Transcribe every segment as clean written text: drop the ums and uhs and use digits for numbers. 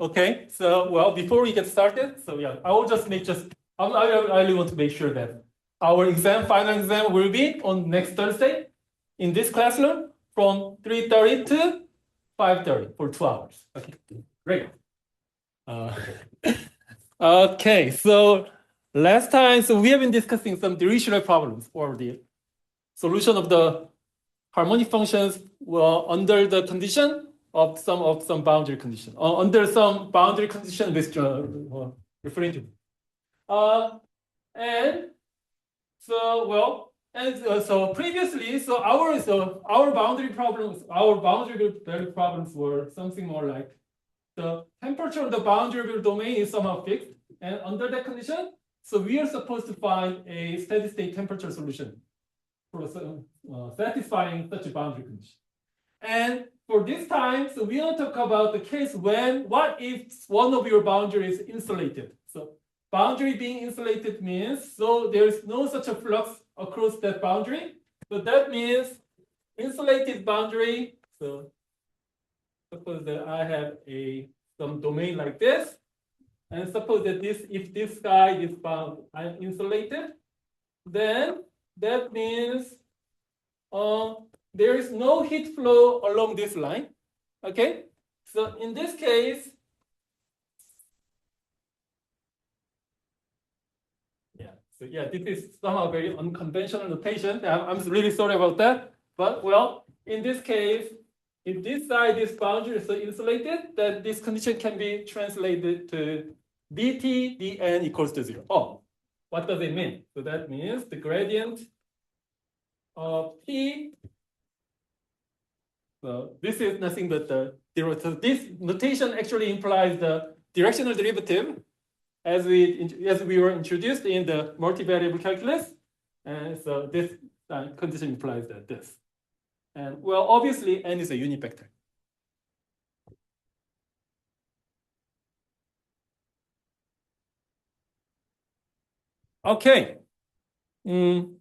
Okay, so well, before we get started, so yeah, I will just make I really want to make sure that our final exam will be on next Thursday in this classroom from 3:30 to 5:30 for 2 hours. Okay, great. Uh, okay, so last time, so we have been discussing some Dirichlet problems or the solution of the harmonic functions under the condition of some boundary condition, under some boundary condition with referring to. And so well, and so previously, so our boundary value problems were something more like the temperature of the boundary domain is somehow fixed, and under that condition, so we are supposed to find a steady state temperature solution for satisfying such a boundary condition. And for this time, so we want to talk about the case what if one of your boundaries is insulated? So boundary being insulated means, so there is no such a flux across that boundary. So that means insulated boundary. So suppose that I have some domain like this. And suppose that if this guy is insulated, then that means there is no heat flow along this line. Okay, so in this case, this is somehow very unconventional notation. I'm really sorry about that. But well, in this case, if this boundary is insulated, then this condition can be translated to dt dn equals to 0. Oh, what does it mean? So that means the gradient of P. So this is nothing but so this notation actually implies the directional derivative as we were introduced in the multivariable calculus. And so this condition implies that this. And well, obviously, n is a unit vector. Okay. And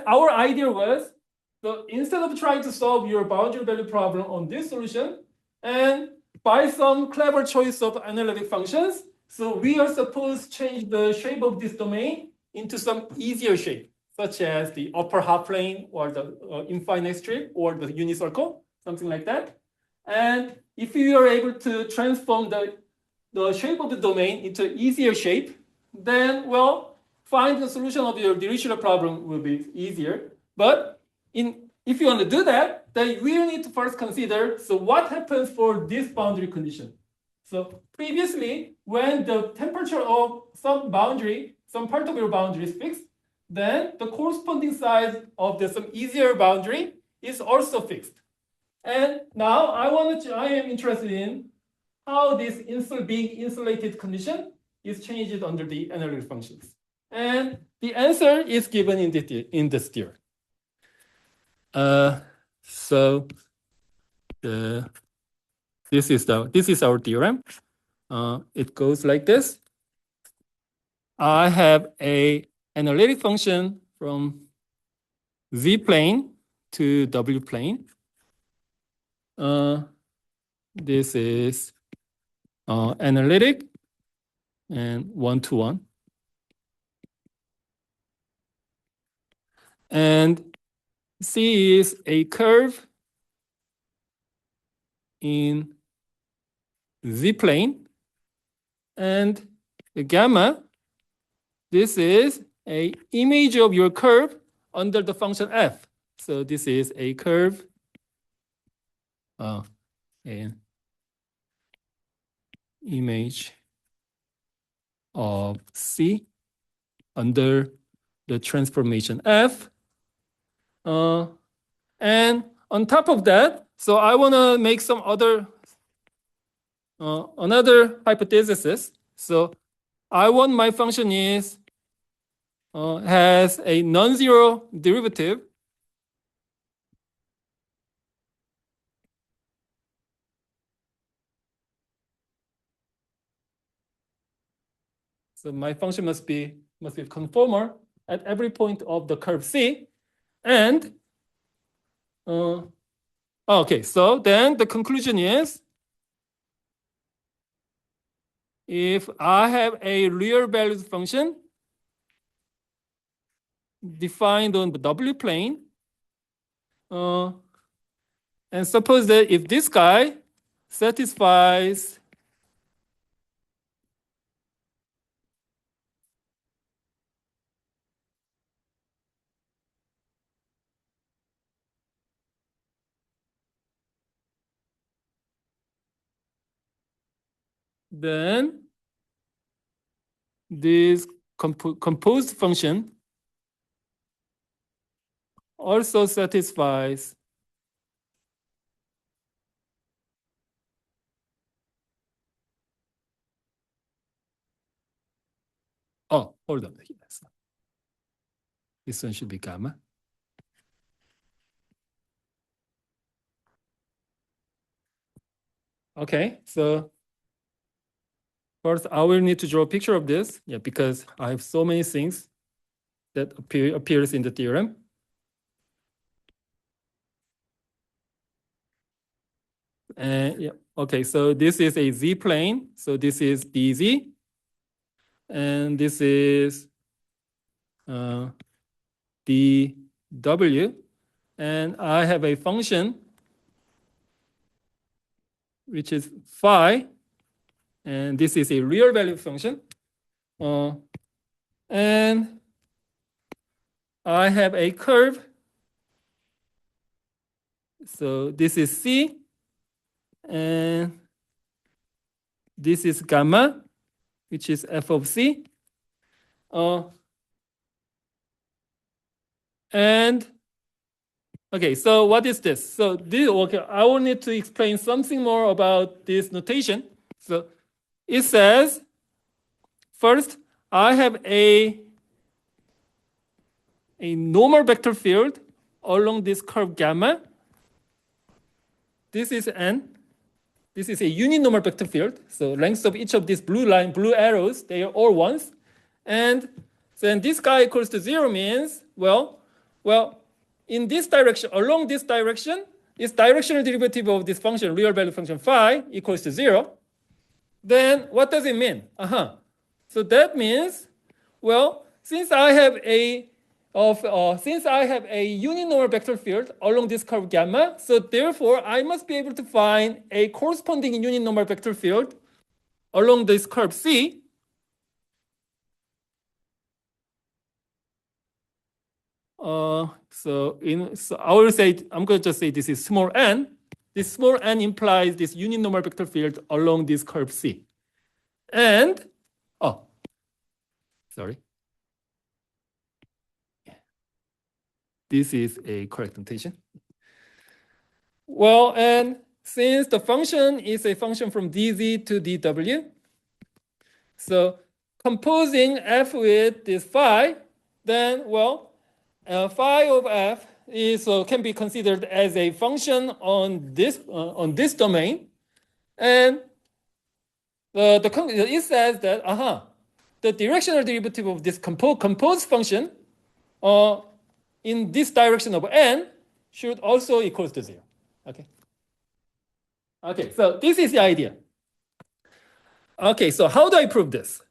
our idea was, so instead of trying to solve your boundary value problem on this solution, and by some clever choice of analytic functions, so we are supposed to change the shape of this domain into some easier shape, such as the upper half plane or the infinite strip or the unicircle, something like that. And if you are able to transform the shape of the domain into easier shape, then, well, find the solution of your Dirichlet problem will be easier. But if you want to do that, then we need to first consider, so what happens for this boundary condition? So previously, when the temperature of some part of your boundary is fixed, then the corresponding size of some easier boundary is also fixed. And now I am interested in how this being insulated condition is changed under the analytic functions. And the answer is given in this theorem. So this is our theorem. It goes like this. I have a analytic function from z plane to w plane. This is analytic and 1-to-1. And C is a curve in z plane, and the gamma, this is an image of your curve under the function f. So this is a curve an image of C under the transformation f. And on top of that, so I want to make some another hypothesis. So I want my function has a non-zero derivative. So my function must be conformal at every point of the curve C. And okay, so then the conclusion is, if I have a real values function defined on the W plane, and suppose that if this guy satisfies then this composed function also satisfies hold on. Yes. This one should be gamma. Okay, so first I will need to draw a picture of this, because I have so many things that appears in the theorem. And okay, so this is a z plane. So this is dz, and this is dw, and I have a function which is phi, and this is a real value function, and I have a curve. So this is c, and this is gamma, which is f of c. And okay, so what is this? So this, okay, I will need to explain something more about this notation. So it says, first, I have a normal vector field along this curve gamma. This is n. This is a uninormal vector field. So length of each of these blue arrows, they are all ones. And then this guy equals to 0 means, well, in this direction, along this direction, is directional derivative of this function, real value function phi equals to 0. Then what does it mean? So that means, well, since I have a uninormal vector field along this curve gamma, so therefore I must be able to find a corresponding uninormal vector field along this curve C. So I will say, I'm going to just say this is small n. This small n implies this uninormal vector field along this curve C. And, sorry. This is a correct notation. Well, and since the function is a function from dz to dw, so composing f with this phi, then, well, phi of f is can be considered as a function on this domain, and it says that the directional derivative of this composed function in this direction of n should also equals to 0. Okay, so this is the idea. Okay, so how do I prove this?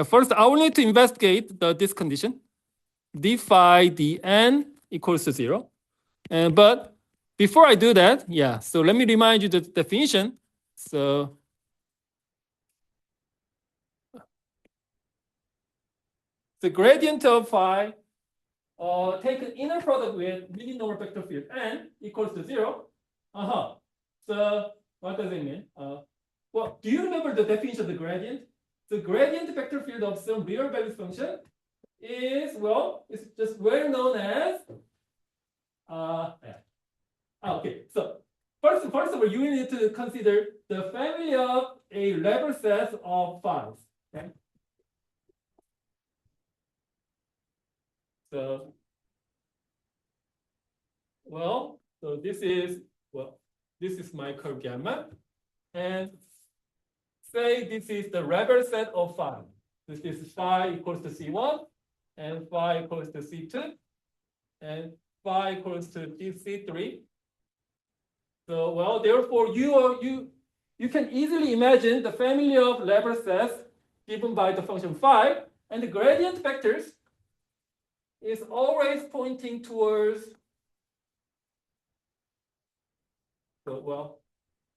First I will need to investigate this condition, d phi dn equals to 0. But before I do that, so let me remind you the definition. So the gradient of phi, take an inner product with uninormal vector field n equals to 0. So what does it mean? Well, do you remember the definition of the gradient? The gradient vector field of some real values function is, well, it's just well known as okay, so first of all, you need to consider the family of a level set of phis. Okay? So, well, so this is my curve gamma, and say this is the level set of phi. This is phi equals to C1, and phi equals to C2, and phi equals to C3. So well, therefore, you can easily imagine the family of Leibler sets given by the function phi, and the gradient vectors is always pointing towards. So well,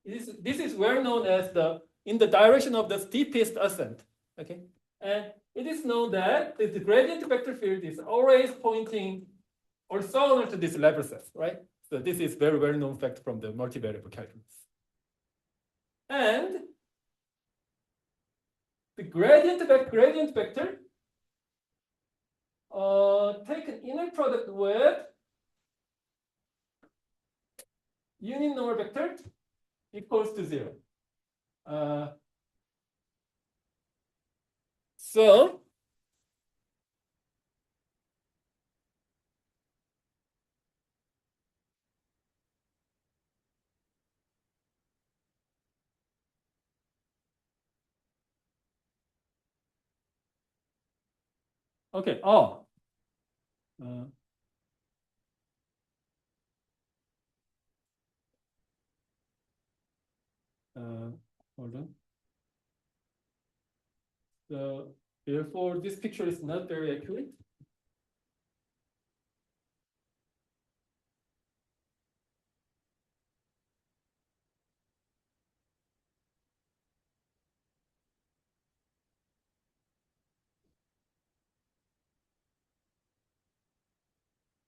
this is well known as the in the direction of the steepest ascent. Okay, and it is known that the gradient vector field is always pointing orthogonal to this Leibler set, right? So this is very well known fact from the multivariable calculus. And the gradient vector take an inner product with unit normal vector equals to 0. So okay. Oh. Hold on. So therefore, this picture is not very accurate.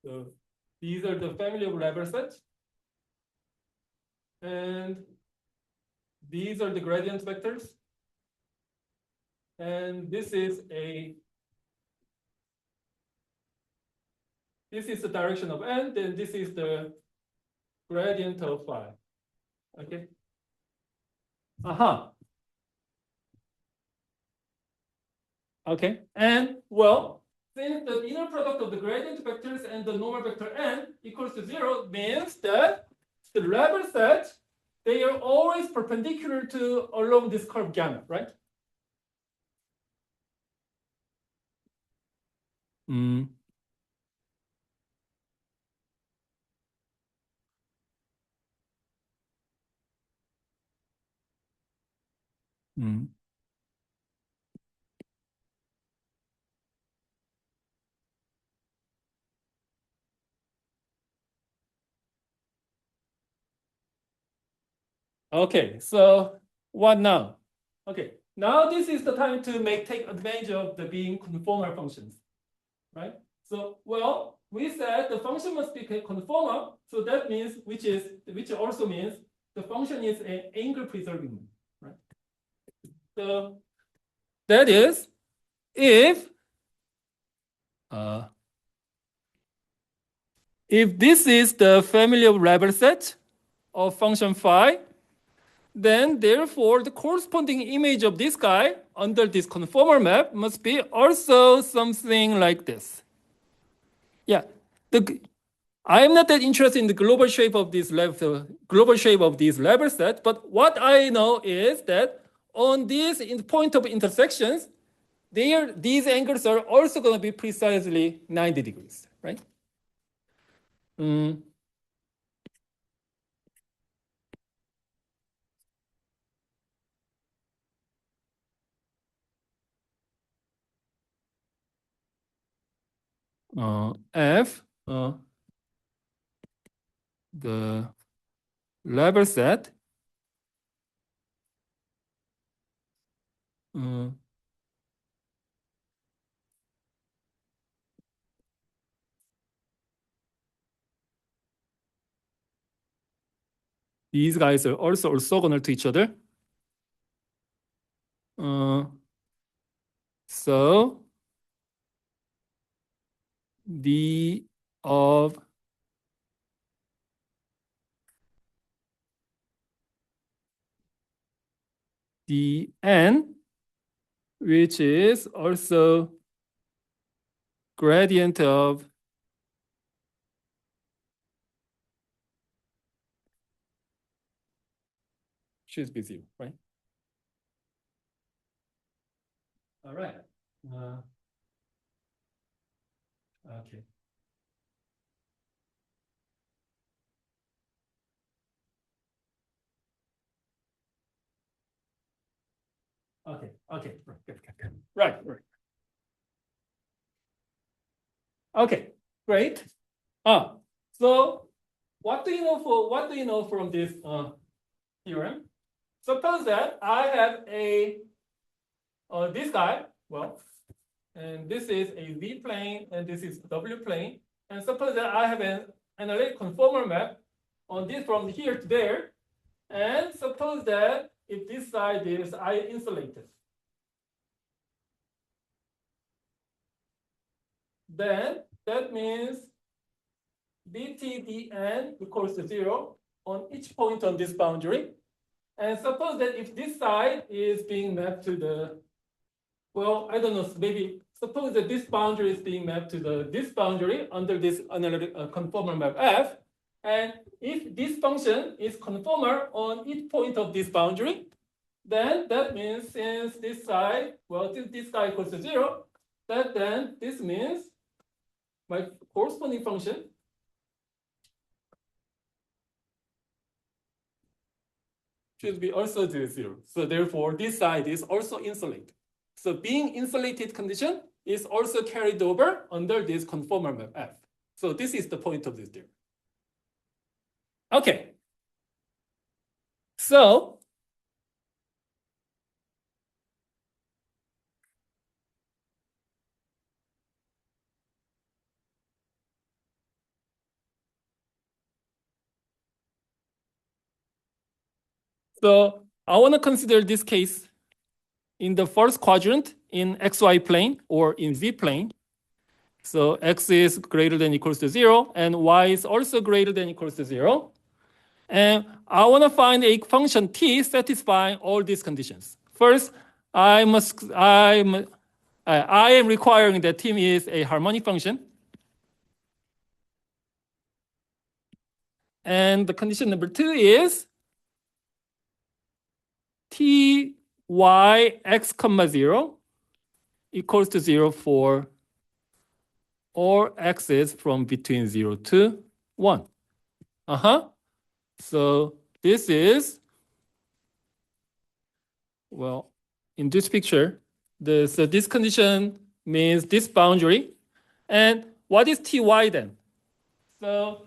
So these are the family of Leibler sets, and these are the gradient vectors, and this is the direction of n, then this is the gradient of phi. Okay. Aha. Okay. And well, since the inner product of the gradient vectors and the normal vector n equals to 0, means that the Leibler set, they are always perpendicular to along this curve gamma, right? Mm. Mm. Okay, so what now? Okay, now this is the time to take advantage of the being conformal functions, right? So well, we said the function must be conformal, so that means which also means the function is an angle preserving one, right? So that is if this is the family of Leibler set of function phi, then therefore the corresponding image of this guy under this conformal map must be also something like this. Yeah, I am not that interested in the global shape of this Leibler set, but what I know is that on these point of intersections, these angles are also going to be precisely 90 degrees, right? F the Leibler set these guys are also orthogonal to each other. So d of dn, which is also gradient of should be 0, right? All right. Okay. Okay. Right. Okay, great. So what do you know from this theorem? Suppose that I have a this guy, well, and this is a V plane and this is W plane. And suppose that I have an analytic conformal map on this from here to there. And suppose that if this side is I insulated, then that means BTDN equals to 0 on each point on this boundary. And suppose that if this side is being mapped to the, well, I don't know, maybe suppose that this boundary is being mapped to this boundary under this analytic conformal map F. And if this function is conformal on each point of this boundary, then that means since this side, well, since this side equals to 0, then this means my corresponding function should be also 0. So therefore, this side is also insulated. So being insulated condition is also carried over under this conformal map F. So this is the point of this theorem. Okay. So I want to consider this case in the first quadrant in xy plane or in z plane. So x is greater than or equals to 0 and y is also greater than or equals to 0. And I want to find a function t satisfying all these conditions. First, I am requiring that t is a harmonic function. And the condition number 2 is t y x comma 0 equals to 0 for all x's from between 0 to 1. So this is, well, in this picture, so this condition means this boundary. And what is ty then? So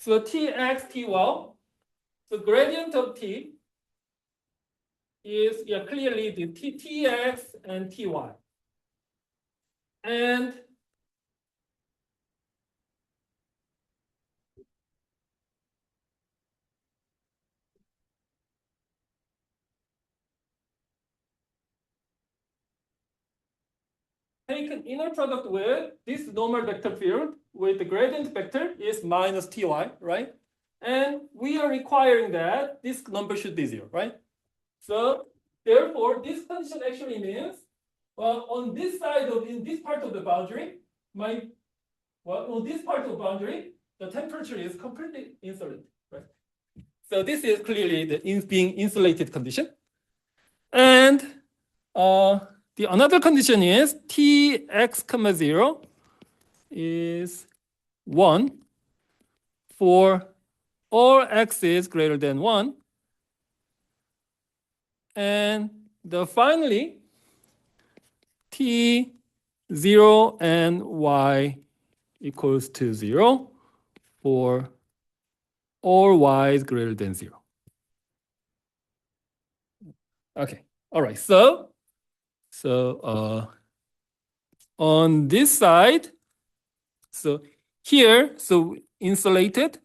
tx, ty, the gradient of t is clearly the tx and ty. And take an inner product with this normal vector field with the gradient vector is minus ty, right? And we are requiring that this number should be 0, right? So therefore, this condition actually means, well, on this side of, in this part of the boundary, on this part of the boundary, the temperature is completely insulated, right? So this is clearly the being insulated condition. And the another condition is tx comma 0 is 1 for all x is greater than 1. And finally, t0 and y equals to 0 for all y is greater than 0. Okay, all right, so on this side, so here, so insulated,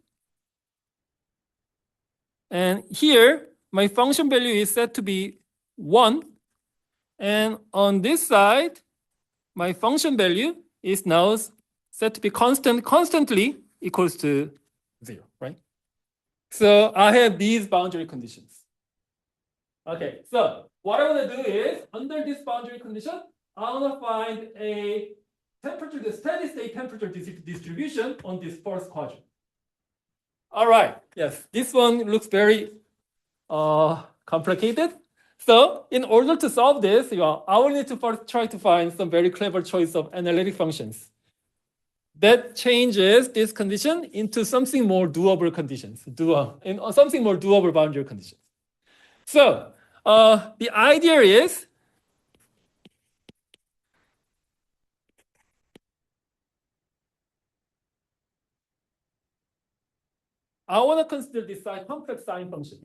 and here, my function value is set to be 1. And on this side, my function value is now set to be constantly equals to 0, right? So I have these boundary conditions. Okay, so what I want to do is, under this boundary condition, I want to find a temperature, the steady state temperature distribution on this first quadrant. All right, yes, this one looks very complicated. So in order to solve this, I will need to first try to find some very clever choice of analytic functions that changes this condition into something more doable conditions, something more doable boundary conditions. So the idea is I want to consider this complex sine function,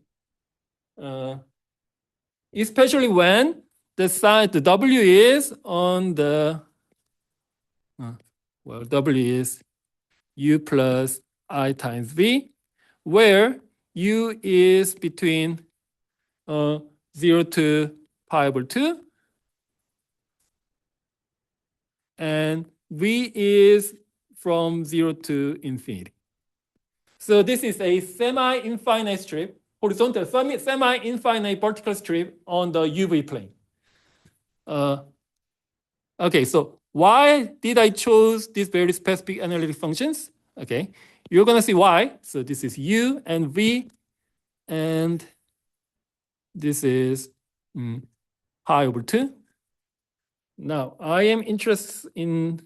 especially when the W is on the W is U plus I times V, where U is between 0 to pi over 2, and V is from 0 to infinity. So this is a semi-infinite strip, horizontal semi-infinite vertical strip on the UV plane. Okay, so why did I choose these very specific analytic functions? Okay, you're gonna see why. So this is U and V, and this is pi over 2. Now I am interested in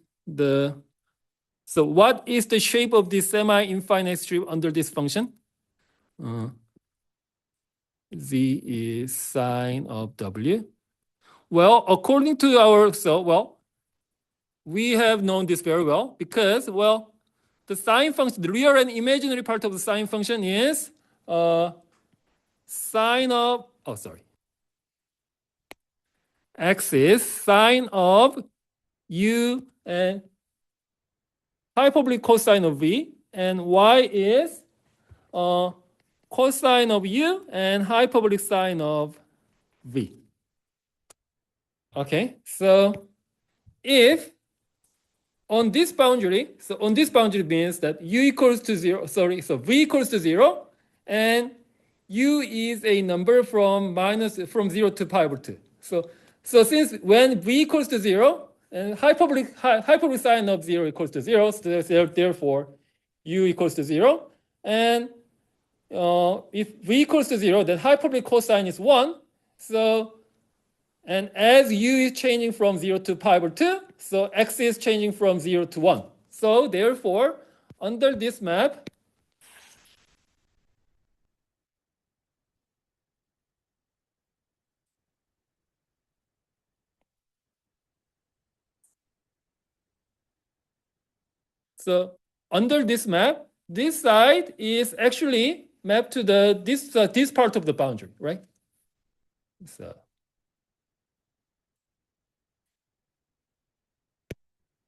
so what is the shape of this semi-infinite strip under this function? Z is sine of W. Well, according to we have known this very well because, the sine function, the real and imaginary part of the sine function is sine of, x is sine of U and hyperbolic cosine of V, and y is cosine of U and hyperbolic sine of V. Okay, so if on this boundary, means that U equals to 0, so V equals to 0, and U is a number from 0 to pi over 2. So since when V equals to 0, and hyperbolic sine of 0 equals to 0, so therefore U equals to 0, and if V equals to 0, then hyperbolic cosine is 1. So, and as U is changing from 0 to pi over 2, so X is changing from 0 to 1. So therefore, under this map, this side is actually mapped to this part of the boundary, right? So,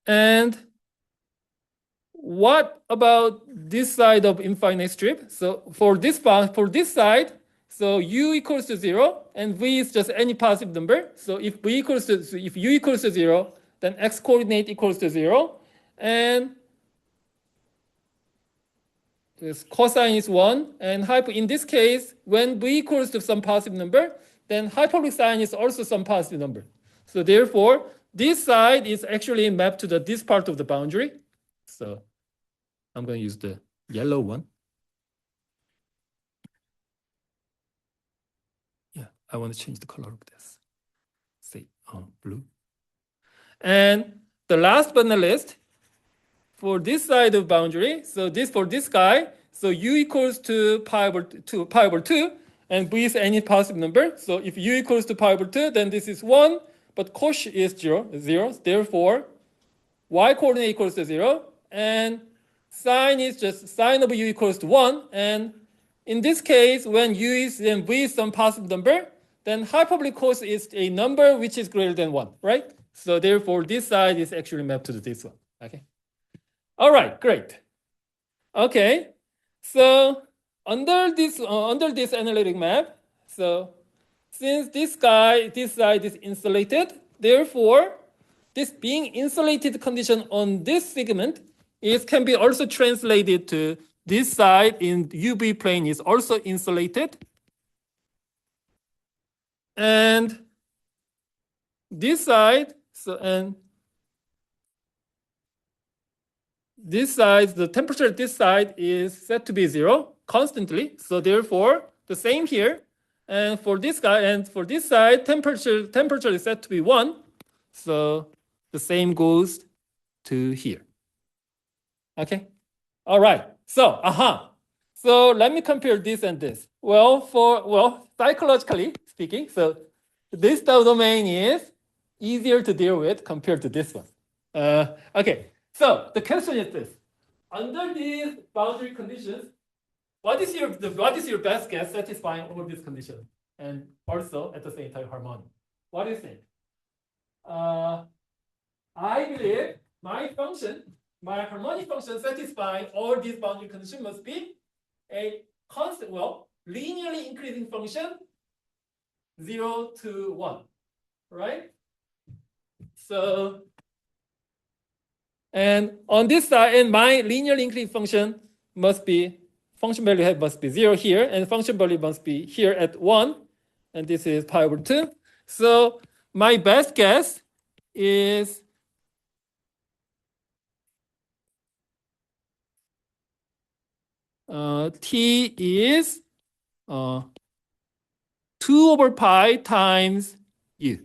and what about this side of infinite strip? So for this side, so U equals to 0 and V is just any positive number. So if U equals to 0, then X coordinate equals to 0, and this cosine is 1, and in this case, when V equals to some positive number, then hyperbolic sine is also some positive number. So therefore, this side is actually mapped to this part of the boundary. So I'm going to use the yellow one. Yeah, I want to change the color of this. Say blue. And the last but not least, for this side of boundary, so for this guy, so U equals to pi over 2, and V is any positive number. So if U equals to pi over 2, then this is 1, but cosh is 0. Therefore, Y coordinate equals to 0, and sine is just sine of U equals to 1. And in this case, when V is some positive number, then hyperbolic cos is a number which is greater than 1, right? So therefore, this side is actually mapped to this one. Okay. All right, great. Okay, so under this analytic map, so since this side is insulated, therefore this being insulated condition on this segment can be also translated to this side in UV plane is also insulated, and this side the temperature at this side is set to be 0 constantly. So therefore, the same here. And for this guy and for this side, temperature is set to be 1. So the same goes to here. Okay. All right. So So let me compare this and this. Well, psychologically speaking, so this domain is easier to deal with compared to this one. Okay, so the question is this: under these boundary conditions, what is your best guess satisfying all these conditions and also at the same time harmonic? What do you think? I believe my harmonic function satisfying all these boundary conditions must be a constant, linearly increasing function 0 to 1, right? So, and on this side, and my linearly increasing function function value must be 0 here, and function value must be here at 1, and this is pi over 2. So my best guess is t is 2 over pi times u,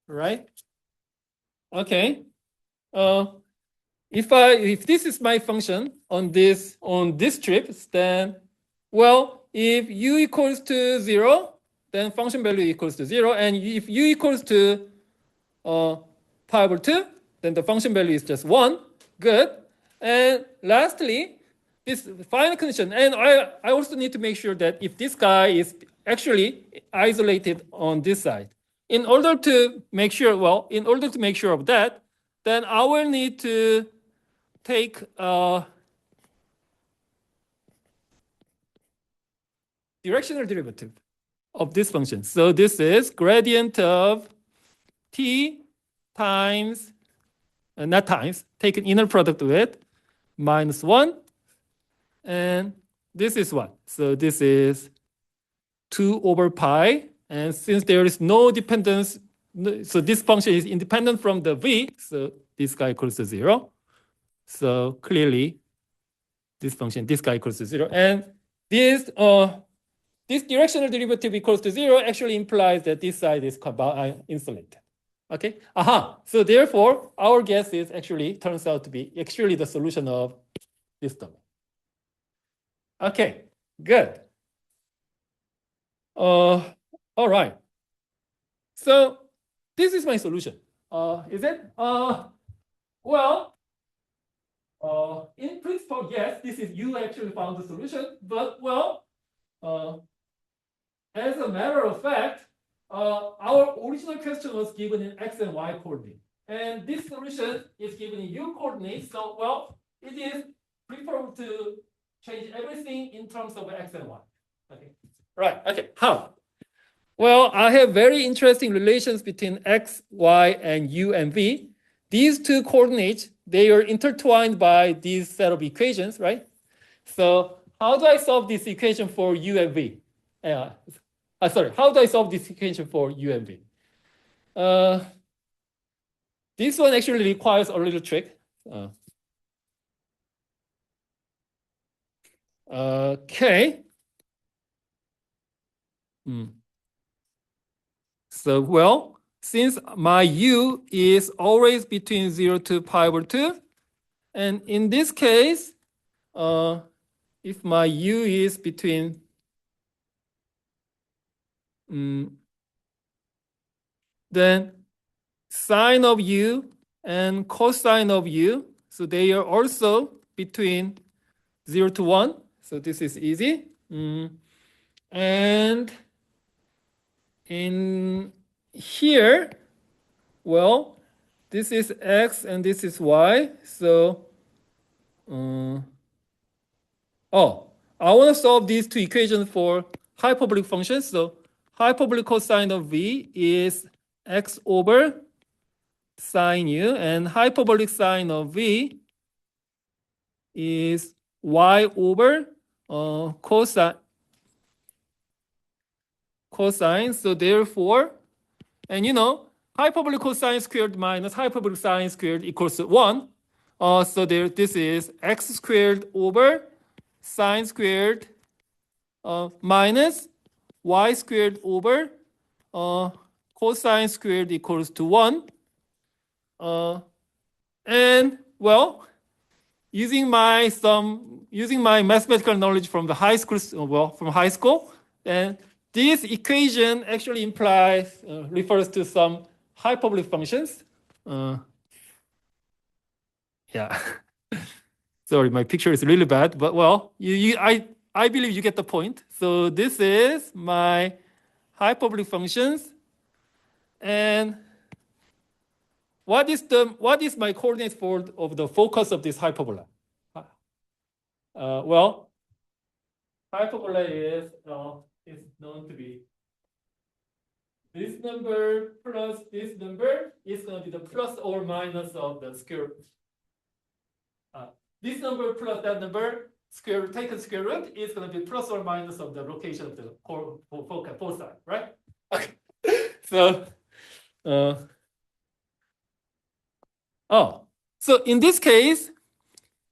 right? Okay. If this is my function on this strip, then if u equals to 0, then function value equals to 0, and if u equals to pi over 2, then the function value is just 1. Good. And lastly, this final condition, and I also need to make sure that if this guy is actually isolated on this side, in order to make sure of that, then I will need to take directional derivative of this function. So this is gradient of t times, not times, take an inner product with minus 1, and this is 1. So this is 2 over pi, and since there is no dependence, so this function is independent from the v, so this guy equals to 0. So clearly, this guy equals to 0, and this directional derivative equals to 0 actually implies that this side is insulated. Okay. So therefore, our guess turns out to be actually the solution of this domain. Okay. Good. All right. So this is my solution. Is it? In principle, yes, you actually found the solution, but as a matter of fact, our original question was given in x and y coordinate, and this solution is given in u coordinates. So, it is preferable to change everything in terms of x and y. Okay. Right. Okay. How? Well, I have very interesting relations between x, y, and u and v. These two coordinates, they are intertwined by these set of equations, right? So how do I solve this equation for u and v? How do I solve this equation for u and v? This one actually requires a little trick. Okay. So, since my u is always between 0 to pi over 2, and in this case, if my u is between then sine of u and cosine of u, so they are also between 0 to 1. So this is easy. And in here, this is x and this is y. So, I want to solve these two equations for hyperbolic functions. So hyperbolic cosine of v is x over sine u, and hyperbolic sine of v is y over cosine. So therefore, and hyperbolic cosine squared minus hyperbolic sine squared equals to 1. So this is x squared over sine squared minus y squared over cosine squared equals to 1. And using my mathematical knowledge from the high school, from high school, and this equation actually refers to some hyperbolic functions. Yeah. Sorry, my picture is really bad, but well, I believe you get the point. So this is my hyperbolic functions, and what is my coordinate of the focus of this hyperbola? Well, hyperbola is known to be this number plus this number is going to be the plus or minus of the square root. This number plus that number taken square root is going to be plus or minus of the location of the foci, right? Okay. So, so in this case,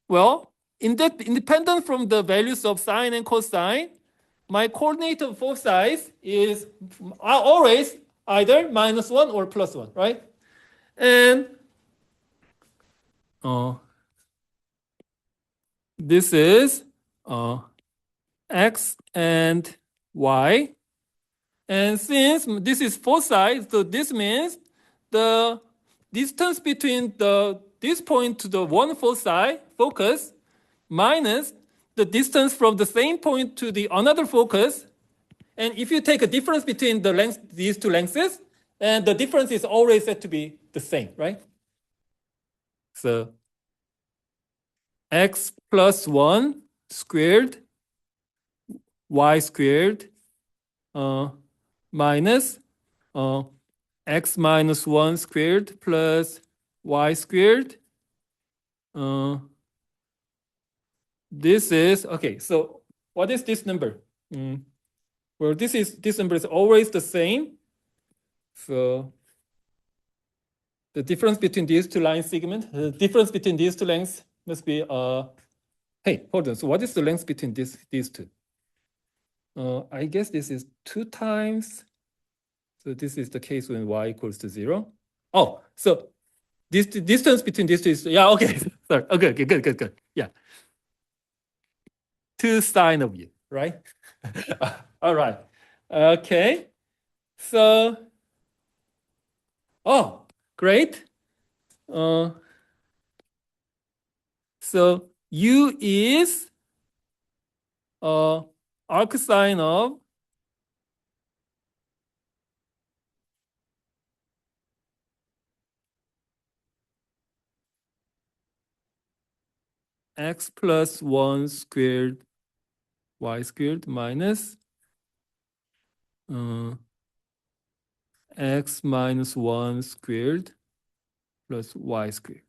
well, independent from the values of sine and cosine, my coordinate of both sides is always either -1 or +1, right? And this is x and y. And since this is both sides, so this means the distance between this point to the one foci focus minus the distance from the same point to the another focus. And if you take a difference between these two lengths, and the difference is always said to be the same, right? So x plus 1 squared y squared minus x minus 1 squared plus y squared. This is, okay, so what is this number? Well, this number is always the same. So the difference between these two line segments, the difference between these two lengths must be, hey, hold on. So what is the length between these two? I guess this is 2 times. So this is the case when y equals to 0. Oh, so this distance between these two is, yeah, okay. Sorry. Okay, good. Yeah. 2 sine of u, right? All right. Okay. So, oh, great. So u is arcsine of x plus 1 squared y squared minus x minus 1 squared plus y squared.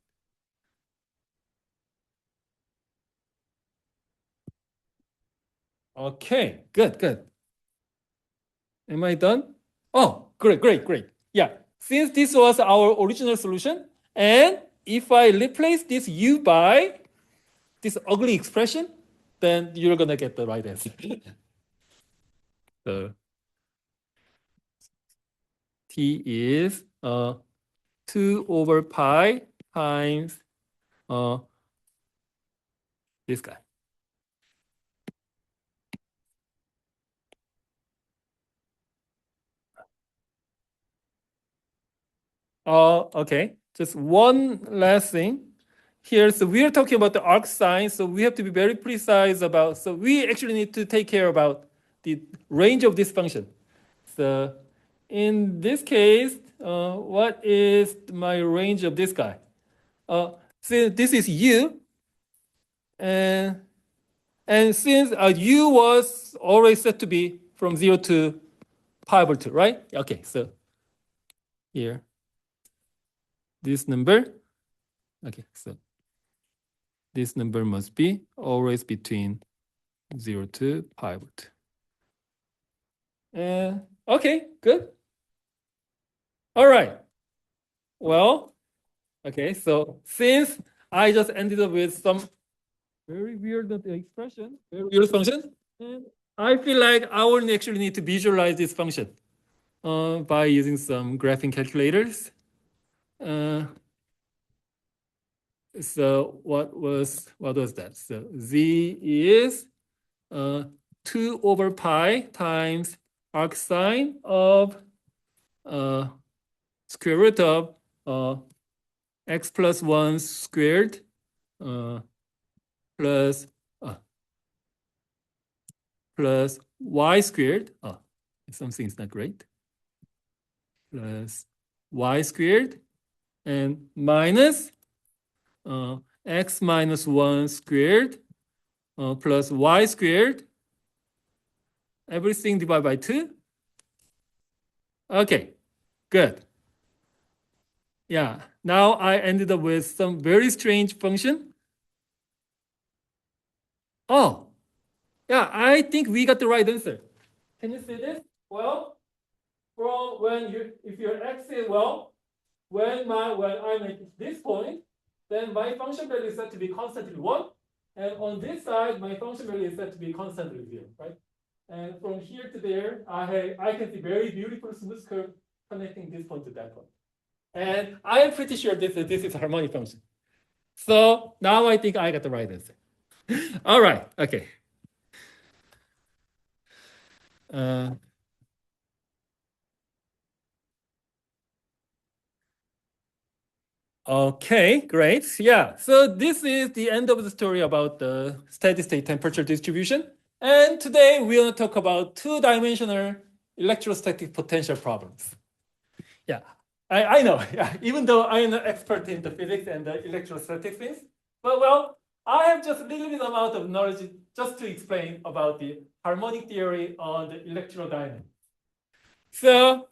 Okay, good. Am I done? Oh, great. Yeah, since this was our original solution, and if I replace this u by this ugly expression, then you're gonna get the right answer. So t is 2 over pi times this guy. Okay, just one last thing. Here, so we are talking about the arcsine, so we have to be very precise about, so we actually need to take care about the range of this function. So in this case, what is my range of this guy? So this is u, and since u was always set to be from 0 to pi over 2, right? Okay, so here, this number, okay, so this number must be always between 0 to pi over 2. Okay, good. All right. Well, okay, so since I just ended up with some very weird expression, very weird function, and I feel like I will actually need to visualize this function by using some graphing calculators. So what was that? So z is 2 over pi times arc sine of square root of x plus 1 squared plus y squared. Something's not great. Plus y squared and minus x minus 1 squared plus y squared. Everything divided by 2. Okay, good. Yeah, now I ended up with some very strange function. Oh, yeah, I think we got the right answer. Can you see this? Well, from if your x is, well, when I'm at this point, then my function value is set to be constantly 1. And on this side, my function value is set to be constantly 0, right? And from here to there, I can see very beautiful smooth curve connecting this point to that point. And I am pretty sure this is a harmonic function. So now I think I got the right answer. All right, okay. Okay, great. Yeah, so this is the end of the story about the steady state temperature distribution. And today we're going to talk about two-dimensional electrostatic potential problems. Yeah, I know, yeah, even though I'm an expert in the physics and the electrostatic things, but well, I have just a little bit amount of knowledge just to explain about the harmonic theory on the electrodynamics. So,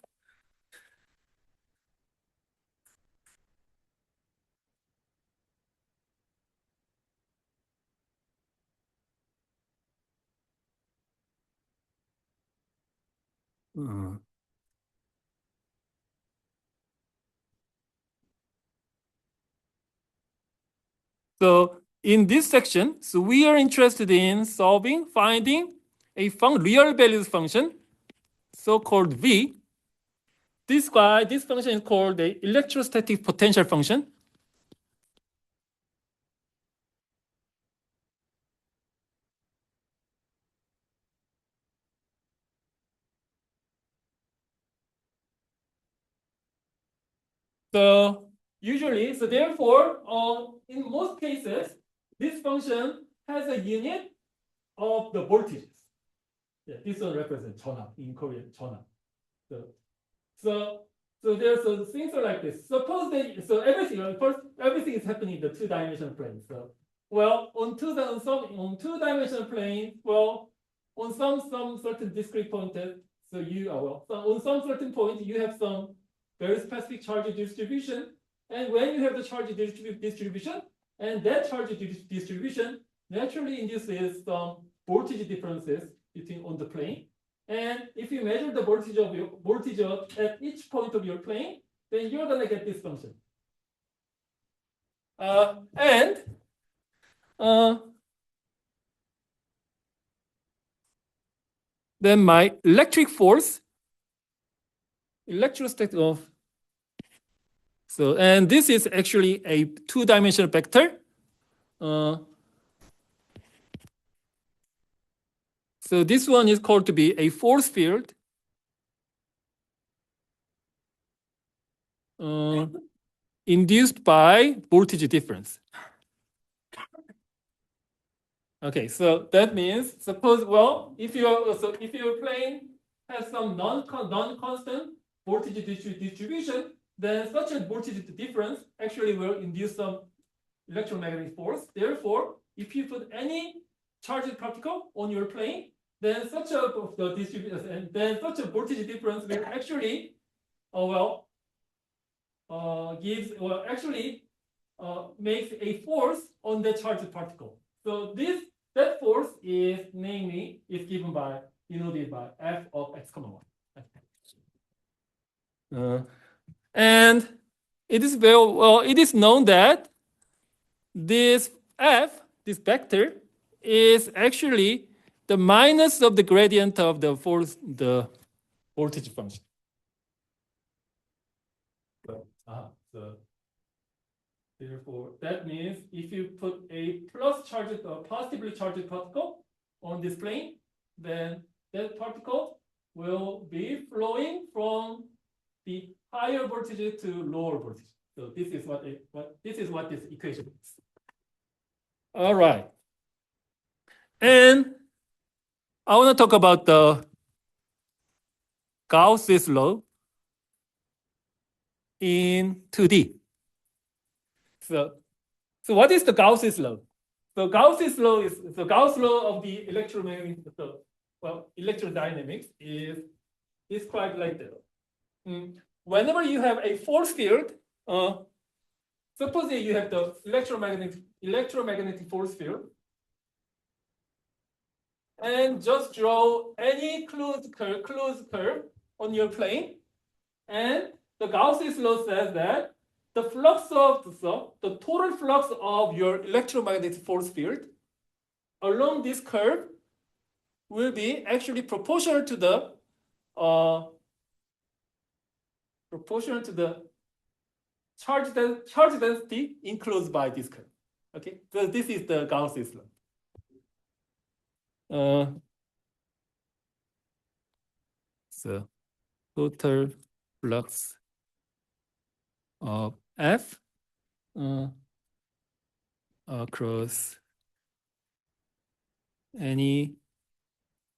so in this section, so we are interested in finding a real values function, so-called V. This function is called the electrostatic potential function. So usually, so therefore, in most cases, this function has a unit of the voltages. Yeah, this one represents 전압 in Korean, 전압. So there's things are like this. Suppose everything is happening in the two-dimensional plane. So well, on two-dimensional plane, well, on some certain discrete point, so on some certain point you have some very specific charge distribution, and when you have the charge distribution, and that charge distribution naturally induces some voltage differences between on the plane. And if you measure the voltage at each point of your plane, then you're gonna get this function. Then my electric force, electrostatic of. So, and this is actually a two-dimensional vector. So this one is called to be a force field. Induced by voltage difference. Okay, so that means suppose if your plane has some non-constant voltage distribution, then such a voltage difference actually will induce some electromagnetic force. Therefore, if you put any charged particle on your plane, then such a voltage difference will actually makes a force on the charged particle. So that force is denoted by F of x, 1. And it is it is known that this F, this vector, is actually the minus of the gradient of the voltage function. Therefore, that means if you put a positively charged particle on this plane, then that particle will be flowing from the higher voltage to lower voltage. So this is what this equation is. All right. And I want to talk about the Gauss's law in 2D. So what is the Gauss's law? So Gauss's law is the Gauss law of the electromagnetic, electrodynamics is described like that. Whenever you have a force field, suppose you have the electromagnetic force field, and just draw any closed curve on your plane, and the Gauss's law says that the total flux of your electromagnetic force field along this curve will be actually proportional to the charge density enclosed by this curve. Okay, so this is the Gauss's law. So total flux of F across any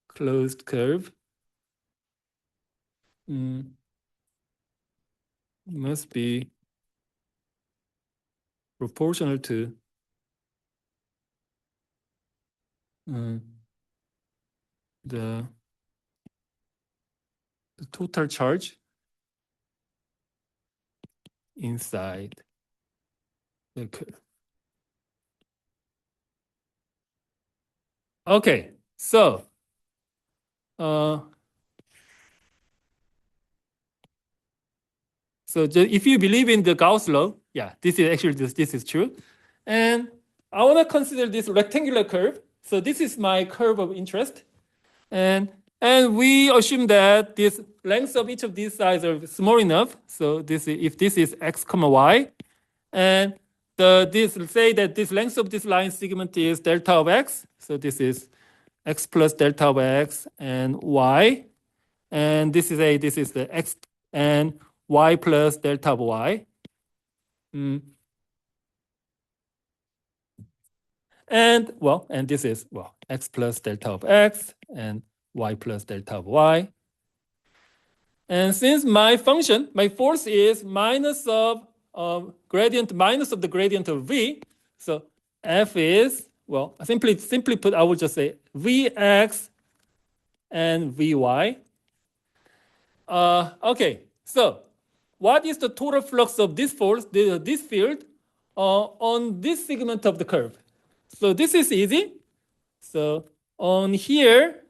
closed curve must be proportional to the total charge inside the curve. Okay, so if you believe in the Gauss law, yeah, this is true. And I want to consider this rectangular curve. So this is my curve of interest. And we assume that this length of each of these sides are small enough. So if this is x, y, and let's say that this length of this line segment is delta of x. So this is x plus delta of x and y. And this is the x and y plus delta of y. And this is x plus delta of x and y plus delta of y. And since my force is minus of the gradient of v, so F is, simply put, I would just say Vx and Vy. Okay, so what is the total flux of this force, this field, on this segment of the curve? So this is easy. So on here,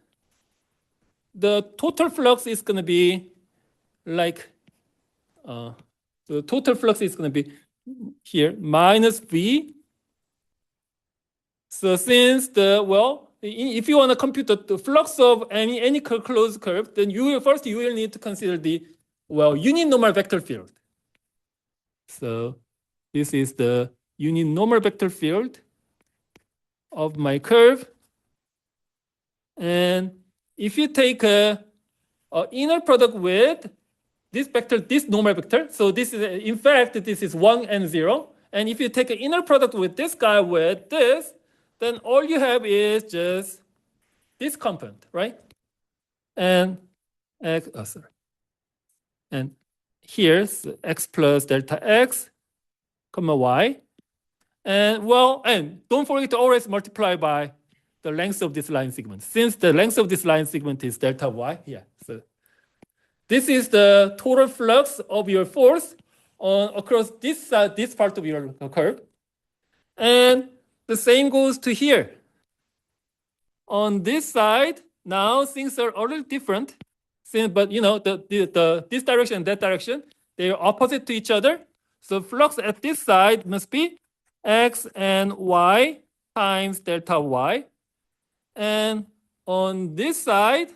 the total flux is going to be like, the total flux is going to be here minus V. So since if you want to compute the flux of any closed curve, then you will need to consider the unit normal vector field. So this is the unit normal vector field of my curve. And if you take a inner product with this vector, this normal vector, so this is, in fact, this is 1 and 0. And if you take an inner product with this guy with this, then all you have is just this component, right? And and here's x plus delta x, comma y. And don't forget to always multiply by the length of this line segment. Since the length of this line segment is delta y, so this is the total flux of your force across this part of your curve. And the same goes to here. On this side, now things are a little different. But this direction and that direction, they are opposite to each other. So flux at this side must be x and y times delta y. And on this side,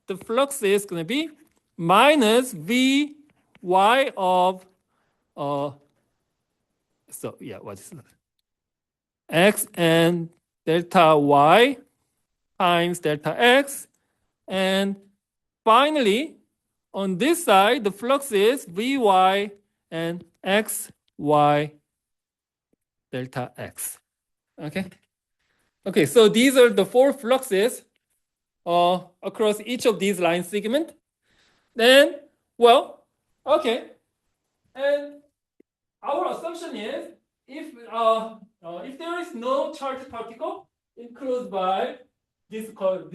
the flux is going to be minus Vy of So yeah, what is that? X and delta y times delta x. And finally, on this side, the flux is Vy and Xy delta x. Okay. Okay, so these are the four fluxes across each of these line segments. Then, well, okay. And our assumption is if there is no charged particle enclosed by this curve,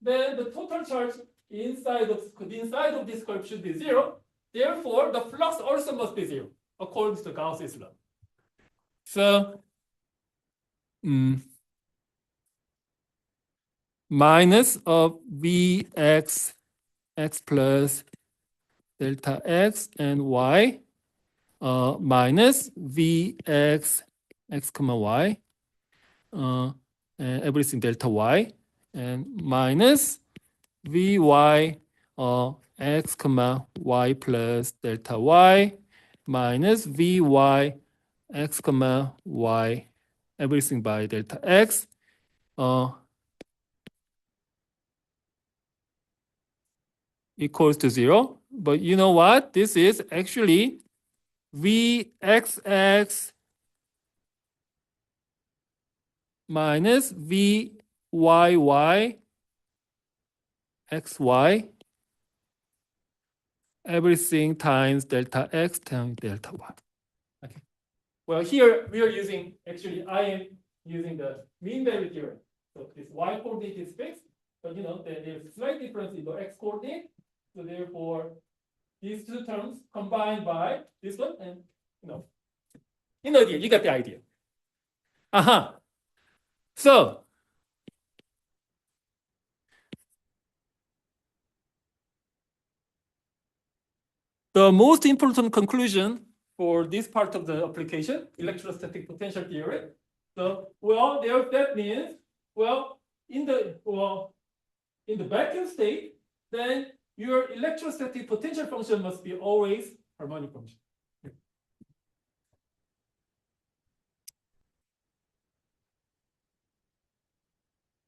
then the total charge inside of this curve should be zero. Therefore, the flux also must be zero according to Gauss's law. So minus of Vx x plus delta x and y minus Vx x comma y and everything delta y and minus Vy x comma y plus delta y minus Vy x comma y everything by delta x equals to 0. But you know what? This is actually Vxx minus Vyy xy everything times delta x times delta y. Okay. Well, here we are using, actually, I am using the mean value theorem. So this y coordinate is fixed, but there's a slight difference in the x coordinate. So therefore, these two terms combined by this one, and you got the idea. So the most important conclusion for this part of the application, electrostatic potential theory. So that means in the vacuum state, then your electrostatic potential function must be always harmonic function.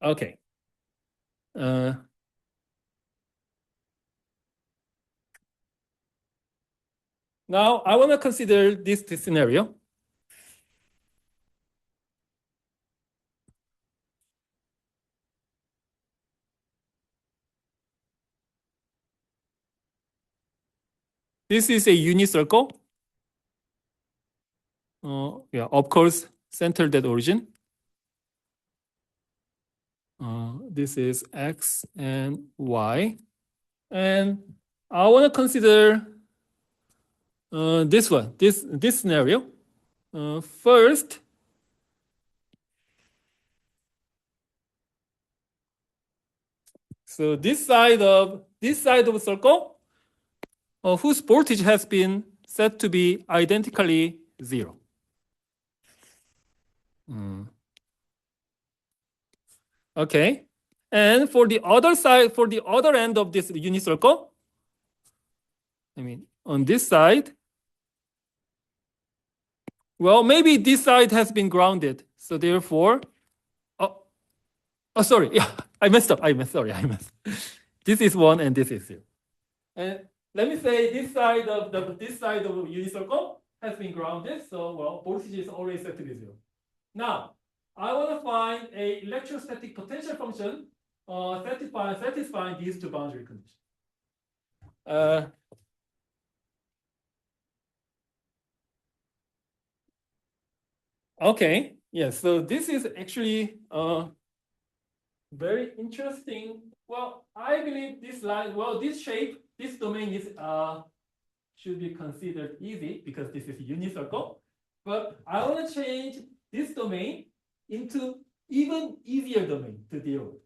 Okay. Now I want to consider this scenario. This is a unicircle. Of course, centered at origin. This is x and y. And I want to consider this one, this scenario. First, so this side of a circle, whose voltage has been set to be identically 0. Okay, and for the other side, for the other end of this unicircle, on this side, well, maybe this side has been grounded, so therefore, sorry, yeah, I messed up. This is 1 and this is 0. And let me say this side of unicircle has been grounded, so voltage is always set to be 0. Now, I want to find a electrostatic potential function satisfying these two boundary conditions. Okay, yes, so this is actually very interesting. Well, I believe this line, this shape, this domain is should be considered easy because this is a unicircle. But I want to change this domain into even easier domain to deal with.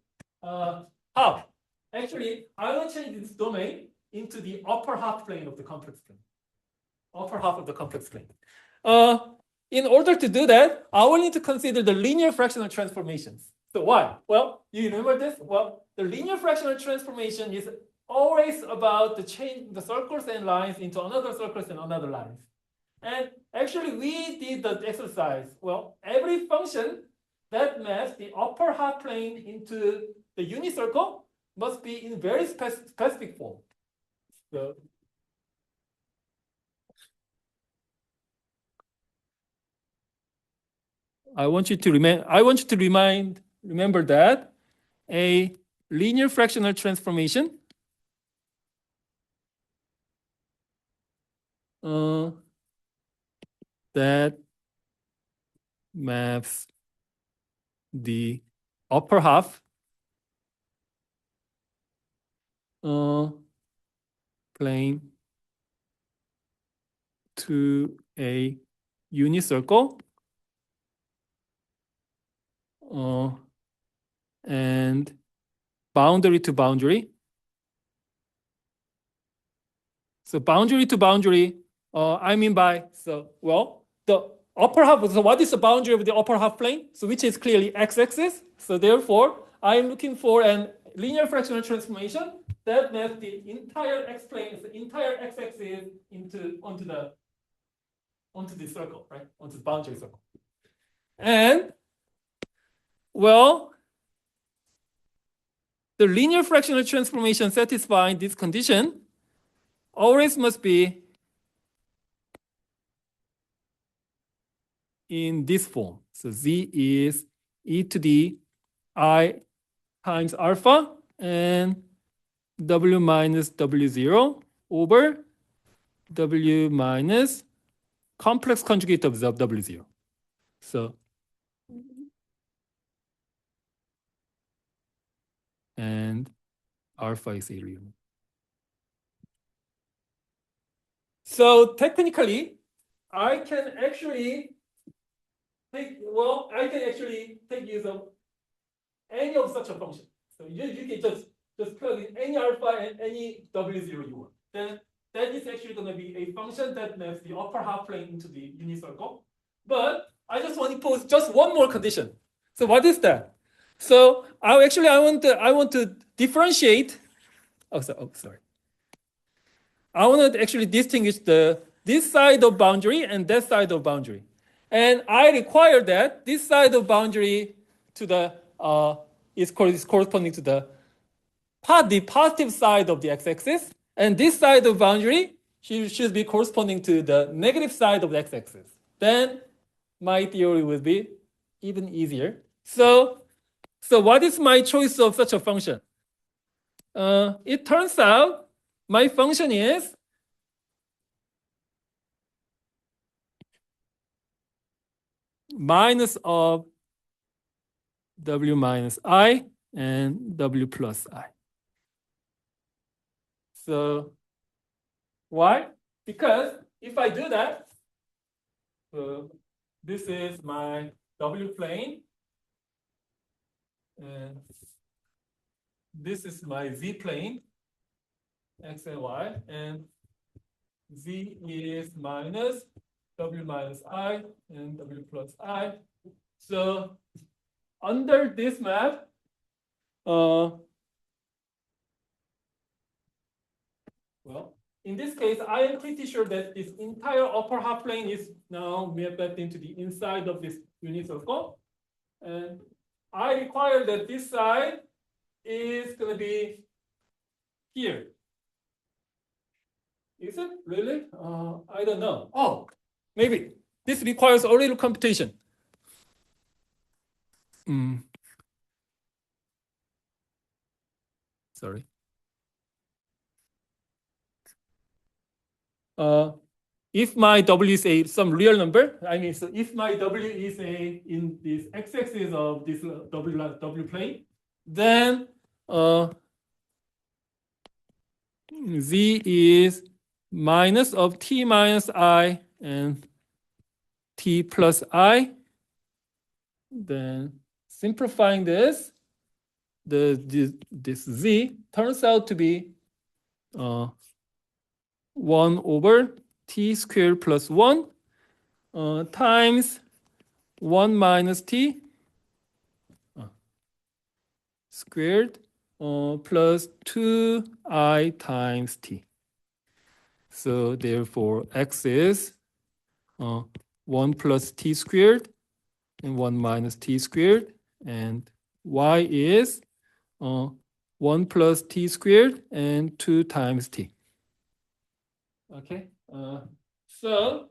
How? Actually, I want to change this domain into the upper half plane of the complex plane. Upper half of the complex plane. In order to do that, I will need to consider the linear fractional transformations. So why? Well, you remember this? Well, the linear fractional transformation is always about the change the circles and lines into another circles and another lines. And actually, we did the exercise. Well, every function that maps the upper half plane into the unit circle must be in very specific form. So, I want you to remember that a linear fractional transformation that maps the upper half plane to a unit circle and boundary to boundary. So boundary to boundary, I mean by, the upper half, so what is the boundary of the upper half plane? So which is clearly x-axis. So therefore, I'm looking for a linear fractional transformation that maps the entire x-plane, the entire x-axis onto the circle, right? Onto the boundary circle. And, well, the linear fractional transformation satisfying this condition always must be in this form. So z is e to the I times alpha and w minus w0 over w minus complex conjugate of w0. So, and alpha is a real. So technically, I can actually take use of any of such a function. So you can just plug in any alpha and any w0 you want. Then that is actually going to be a function that maps the upper half plane into the unit circle. But I just want to pose just one more condition. So what is that? So I want to differentiate. Sorry. I want to actually distinguish this side of boundary and that side of boundary. And I require that this side of boundary to the is corresponding to the positive side of the x-axis, and this side of boundary should be corresponding to the negative side of the x-axis. Then my theory would be even easier. So what is my choice of such a function? It turns out my function is minus of w minus I and w plus I. So why? Because if I do that, this is my w plane, and this is my z plane, x and y, and z is minus w minus I and w plus I. So under this map, in this case, I am pretty sure that this entire upper half plane is now mapped into the inside of this unit circle. And I require that this side is going to be here. Is it really? I don't know. Oh, maybe. This requires a little computation. Sorry. If my w is some real number, so if my w is in this x-axis of this w plane, then z is minus of t minus I and t plus I. Then simplifying this, this z turns out to be 1 over t squared plus 1 times 1 minus t squared plus 2I times t. So therefore, x is 1 plus t squared and 1 minus t squared, and y is 1 plus t squared and 2 times t. Okay, so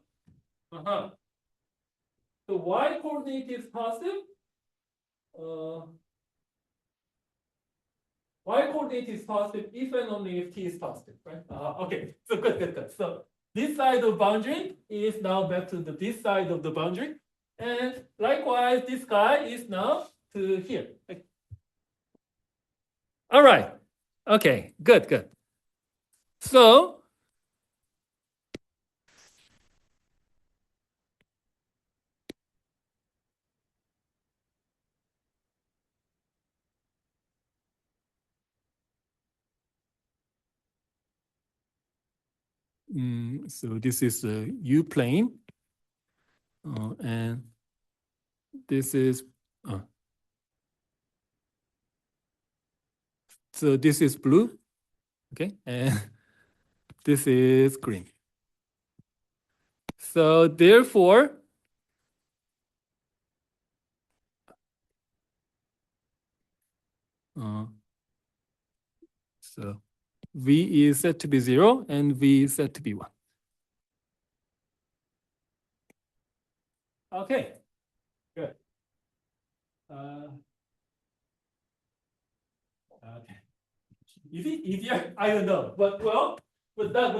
the y coordinate is positive. Y coordinate is positive if and only if t is positive, right? Okay, so good. So this side of boundary is now back to this side of the boundary, and likewise this guy is now to here. Okay. All right. Okay. Good. So so this is the U plane, and this is so this is blue, okay, and this is green. So therefore, so V is set to be 0 and V is set to be 1. Okay, good. Okay. Easier? I don't know. But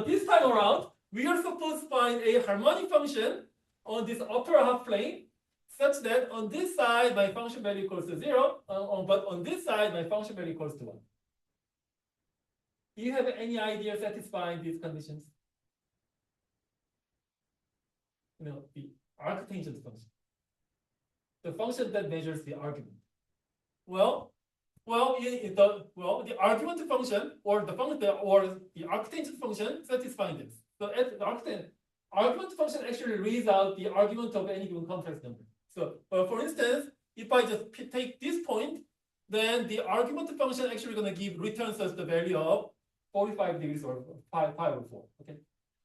this time around, we are supposed to find a harmonic function on this upper half plane such that on this side my function value equals to 0, but on this side my function value equals to 1. Do you have any idea satisfying these conditions? The arctangent function. The function that measures the argument. The argument function or the arctangent function satisfying this. So the argument function actually reads out the argument of any given complex number. So for instance, if I just take this point, then the argument function actually going to returns us the value of 45 degrees or pi over 4. Okay.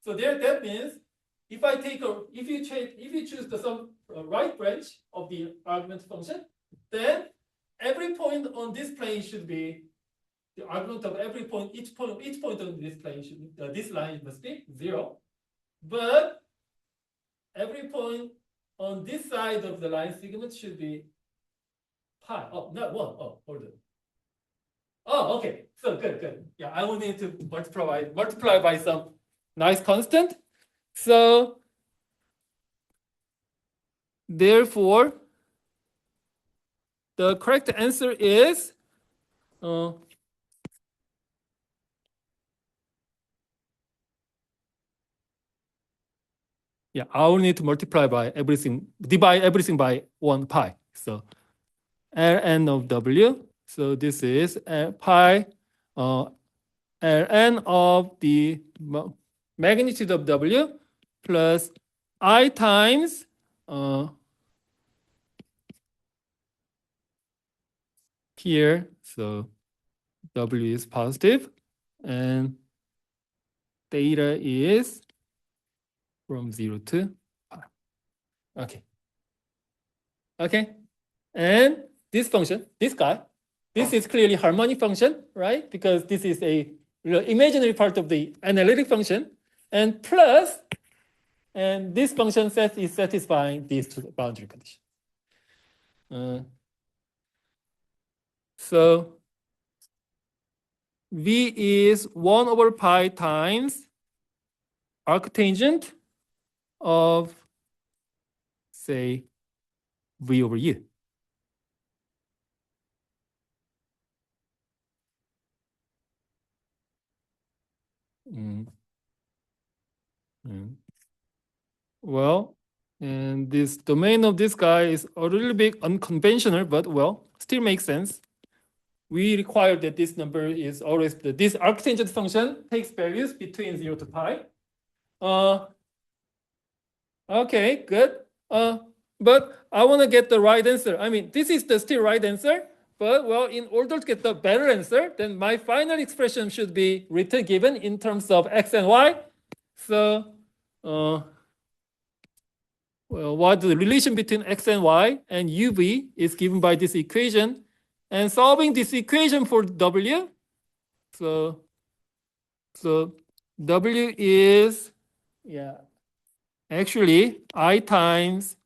So that means if you choose the right branch of the argument function, then every point on this plane should be the argument of every point. Each point on this plane should be, this line must be 0, but every point on this side of the line segment should be pi. Oh, not 1. Oh, hold on. Oh, okay. So good. Yeah, I will need to multiply by some nice constant. So therefore, the correct answer is I will need to divide everything by 1 pi. So Ln of W. So this is pi Ln of the magnitude of W plus I times here. So W is positive and theta is from 0 to pi. Okay. And this function, this is clearly harmonic function, right? Because this is a imaginary part of the analytic function, and this function set is satisfying these two boundary conditions. So V is 1 over pi times arctangent of, say, V over U. Well, and this domain of this guy is a little bit unconventional, but still makes sense. We require that this number is always this arctangent function takes values between 0 to pi. Okay, good. But I want to get the right answer. I mean, this is the still right answer. But in order to get the better answer, then my final expression should be given in terms of x and y. So well, what the relation between x and y and uv is given by this equation, and solving this equation for w. So w is actually I times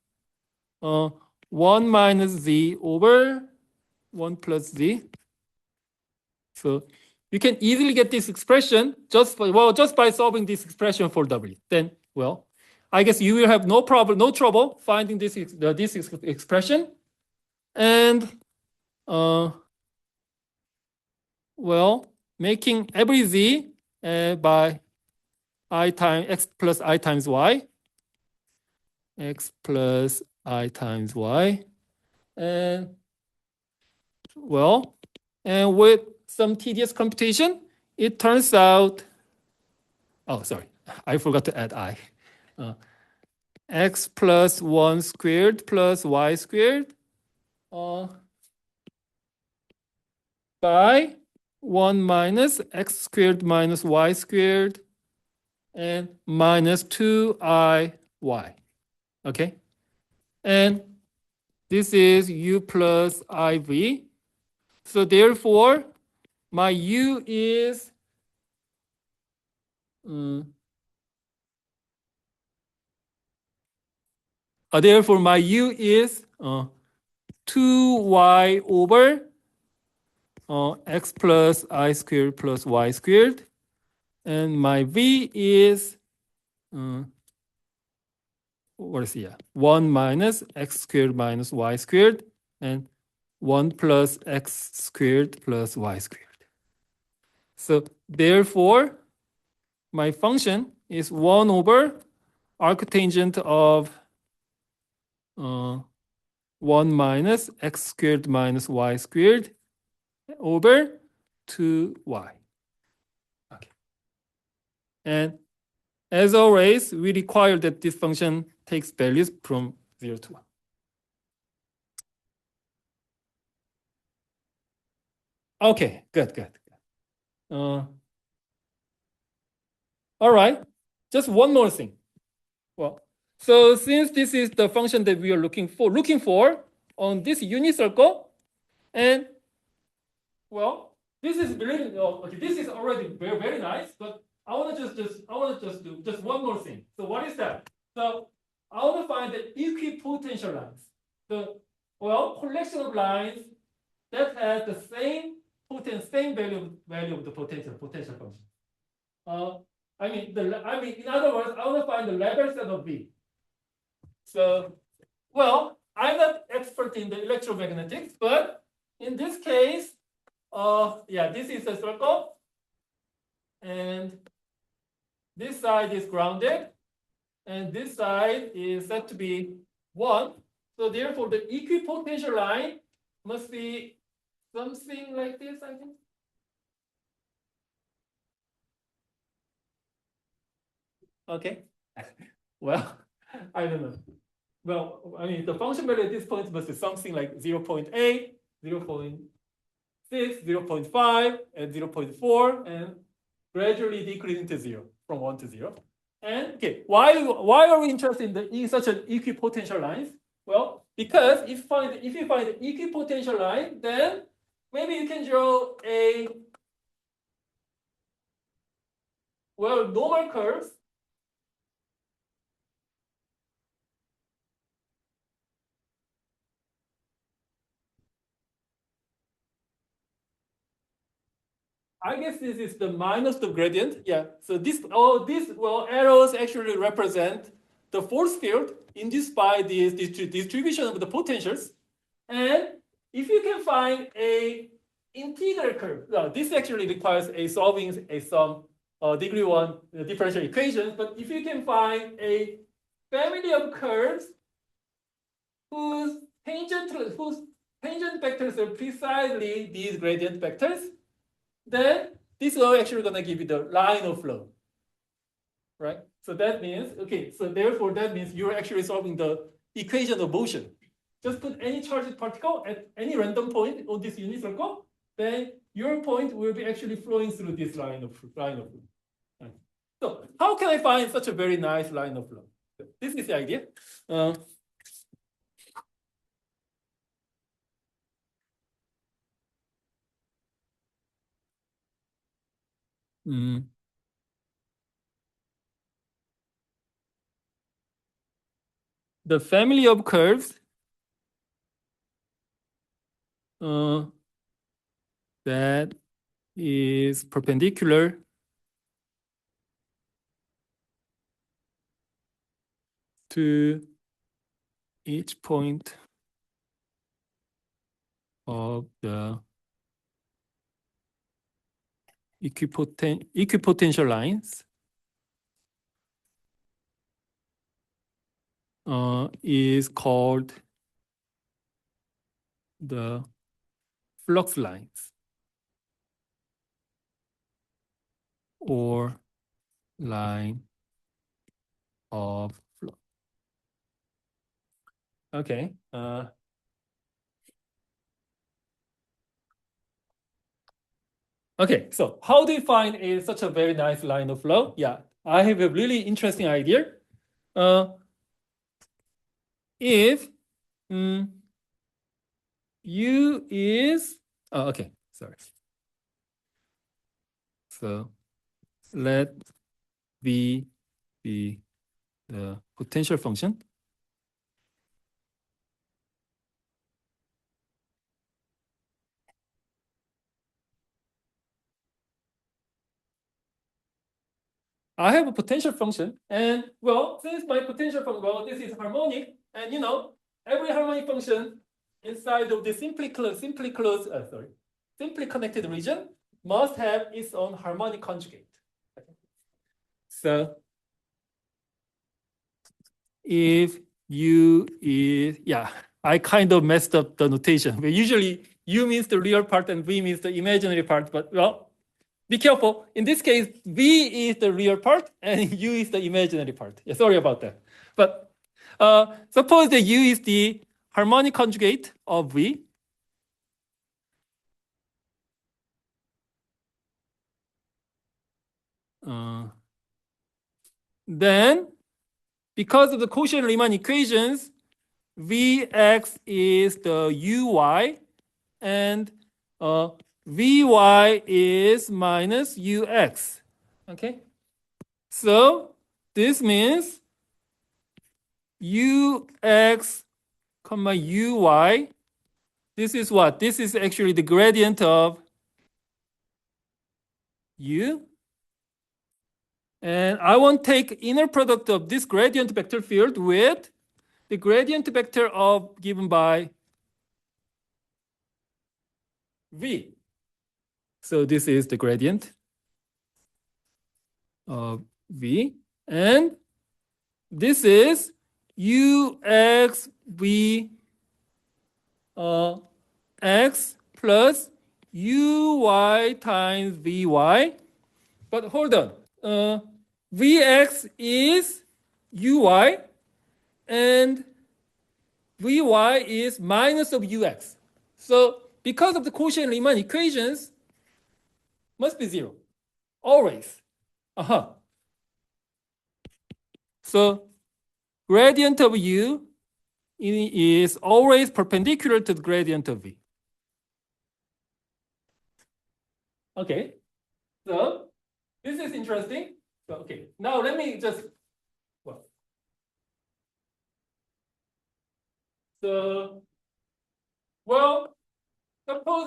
1 minus z over 1 plus z. So you can easily get this expression just by solving this expression for w. Then, well, I guess you will have no trouble finding this expression. And well, making every z by I times x plus I times y, x plus I times y, and well, and with some tedious computation, it turns out, oh, sorry, I forgot to add I. X plus 1 squared plus y squared by 1 minus x squared minus y squared and minus 2iy. Okay? And this is u plus iv. So therefore, my u is therefore my u is 2y over x plus I squared plus y squared, and my v is what is here? 1 minus x squared minus y squared, and 1 plus x squared plus y squared. So therefore, my function is 1 over arctangent of 1 minus x squared minus y squared over 2y. Okay. And as always, we require that this function takes values from 0 to 1. Okay, good. All right, just one more thing. Well, so since this is the function that we are looking for on this unit circle, and well, this is really okay. This is already very nice, but I want to just do just one more thing. So what is that? So I want to find the equipotential lines. The collection of lines that has the same value of the potential function. I mean, in other words, I want to find the level set of V. So, well, I'm not expert in the electromagnetics, but in this case, this is a circle, and this side is grounded, and this side is said to be 1. So therefore, the equipotential line must be something like this, I think. Okay. Well, I don't know. Well, I mean, the function value at this point must be something like 0.8, 0.6, 0.5, and 0.4, and gradually decreasing to 0, from 1 to 0. And okay, why are we interested in such an equipotential lines? Well, because if you find the equipotential line, then maybe you can draw a normal curves. I guess this is the minus the gradient. Yeah. So these arrows actually represent the force field induced by this distribution of the potentials. And if you can find a integral curve, this actually requires solving some degree 1 differential equations. But if you can find a family of curves whose tangent vectors are precisely these gradient vectors, then this is actually going to give you the line of flow, right? So that means, okay, so therefore that means you're actually solving the equation of motion. Just put any charged particle at any random point on this unit circle, then your point will be actually flowing through this line of flow. Right? So how can I find such a very nice line of flow? this is the idea. The family of curves that is perpendicular to each point of the equipotential lines is called the flux lines or line of flux. Okay. Okay, so how do you find such a very nice line of flow? Yeah, I have a really interesting idea. If U is, okay, sorry. So let V be the potential function. I have a potential function, and well, since my potential function, well, this is harmonic, and every harmonic function inside of the simply connected region must have its own harmonic conjugate. So if U is, yeah, I kind of messed up the notation. But usually U means the real part and V means the imaginary part, but well, be careful. In this case, V is the real part and U is the imaginary part. Yeah, sorry about that. But suppose that U is the harmonic conjugate of V. Then, because of the Cauchy-Riemann equations, Vx is the Uy, and Vy is minus Ux. Okay? So this means Ux comma Uy. This is what? This is actually the gradient of U. And I want to take inner product of this gradient vector field with the gradient vector of given by V. So this is the gradient of V. And this is UXV X plus Uy times Vy. But hold on. Vx is Uy and Vy is minus of Ux. So because of the Cauchy-Riemann equations, must be zero, always. So gradient of U is always perpendicular to the gradient of V. Okay, so this is interesting. So, okay, now let me just, suppose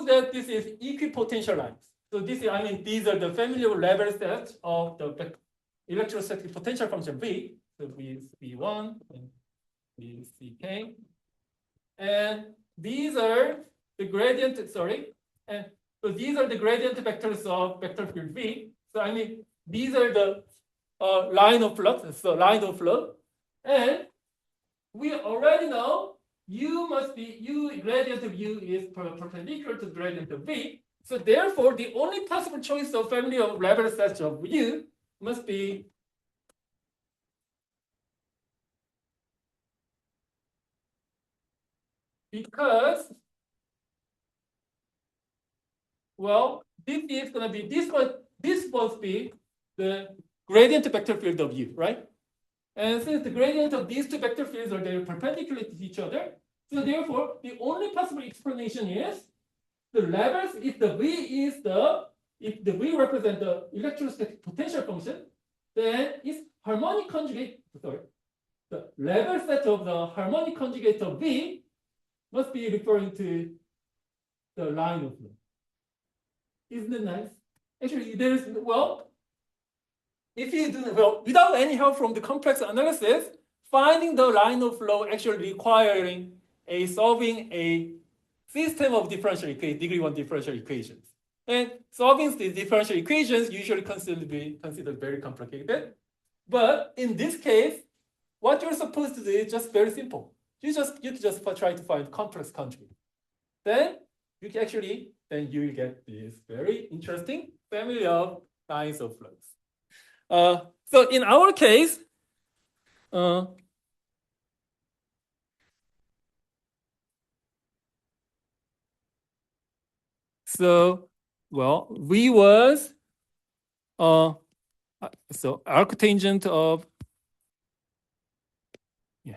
that this is equipotential lines. So this is, these are the family of level sets of the electrostatic potential function V. So V is V1 and V is Ck. And these are the gradient, and so these are the gradient vectors of vector field V. So these are the line of flux, so line of flow. And we already know U must be, gradient of U is perpendicular to the gradient of V. So therefore, the only possible choice of family of level sets of U must be because, well, this is going to be, this must be the gradient vector field of U, right? And since the gradient of these two vector fields are very perpendicular to each other, so therefore the only possible explanation is the levels if the V represent the electrostatic potential function, then its harmonic conjugate, sorry, the level set of the harmonic conjugate of V must be referring to the line of flow. Isn't it nice? Actually, there is, well, if you do, well, without any help from the complex analysis, finding the line of flow actually requiring solving a system of differential equations, degree 1 differential equations. And solving these differential equations usually considered very complicated. But in this case, what you're supposed to do is just very simple. You just try to find complex conjugate. Then you can actually, then you will get this very interesting family of lines of flows. So in our case, so well, V was so arctangent of yeah.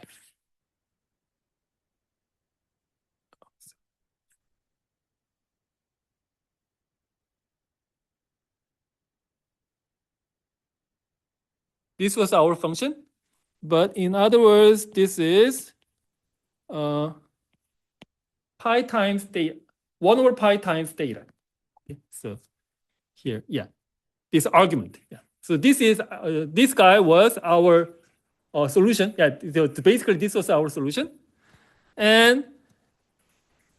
This was our function, but in other words, this is pi times theta, 1 over pi times theta. Okay, so here, yeah, this argument. Yeah. So this is this guy was our solution. Yeah, so basically this was our solution. And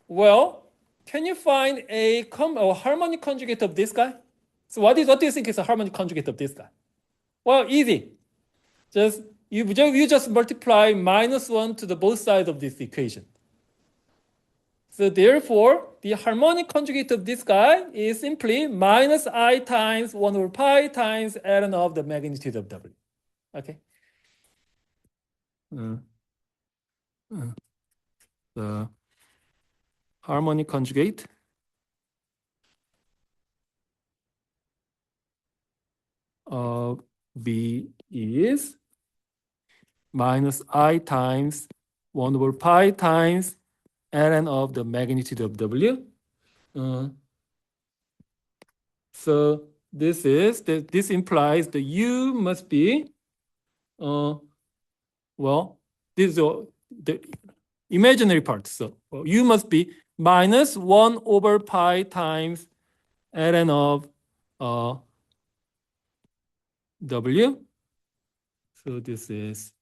well, can you find a harmonic conjugate of this guy? So what do you think is a harmonic conjugate of this guy? Well, easy. Just you just multiply -1 to the both sides of this equation. So therefore, the harmonic conjugate of this guy is simply -I times 1 over pi times ln of the magnitude of W. Okay. The harmonic conjugate of B is -I times 1 over pi times ln of the magnitude of W. So this implies the U must be well, this is the imaginary part. So U must be -1 over pi times ln of W. So this is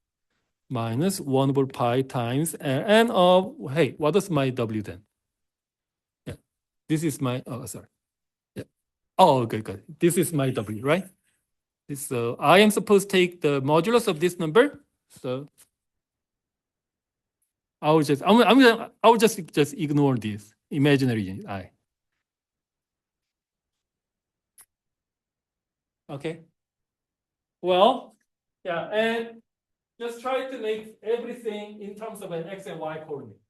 -1 over pi times ln of, hey, what is my W then? Yeah, this is my, sorry. Yeah. Oh, good. This is my W, right? So I am supposed to take the modulus of this number. So I will just ignore this imaginary unit I. Okay. Well, yeah, and just try to make everything in terms of an x and y coordinate.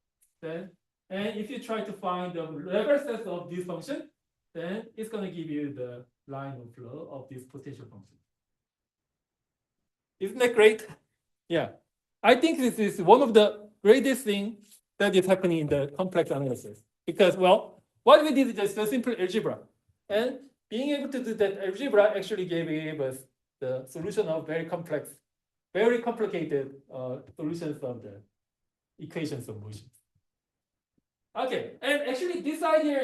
Then, and if you try to find the level set of this function, then it's going to give you the line of flow of this potential function. Isn't that great? Yeah. I think this is one of the greatest things that is happening in the complex analysis. Because, well, what we did is just a simple algebra. And being able to do that algebra actually gave us the solution of very complex, very complicated solutions of the equations of motion. Okay, and actually this idea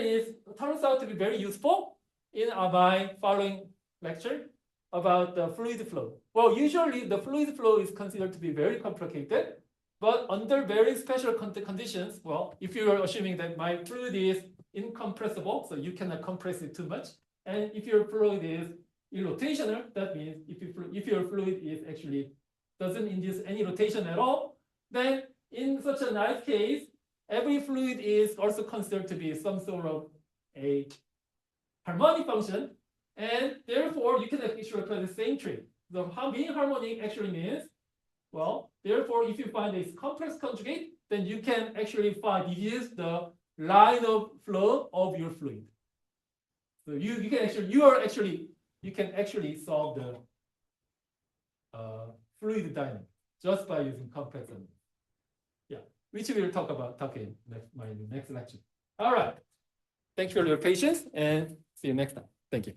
turns out to be very useful in my following lecture about the fluid flow. Well, usually the fluid flow is considered to be very complicated, but under very special conditions, well, if you are assuming that my fluid is incompressible, so you cannot compress it too much, and if your fluid is irrotational, that means if your fluid is actually doesn't induce any rotation at all, then in such a nice case, every fluid is also considered to be some sort of a harmonic function, and therefore you can actually apply the same trick. The being harmonic actually means, well, therefore if you find a complex conjugate, then you can actually deduce the line of flow of your fluid. So you can actually solve the fluid dynamics. just by using complex analysis. Yeah, which we'll talk in my next lecture. All right. Thank you for your patience and see you next time. Thank you.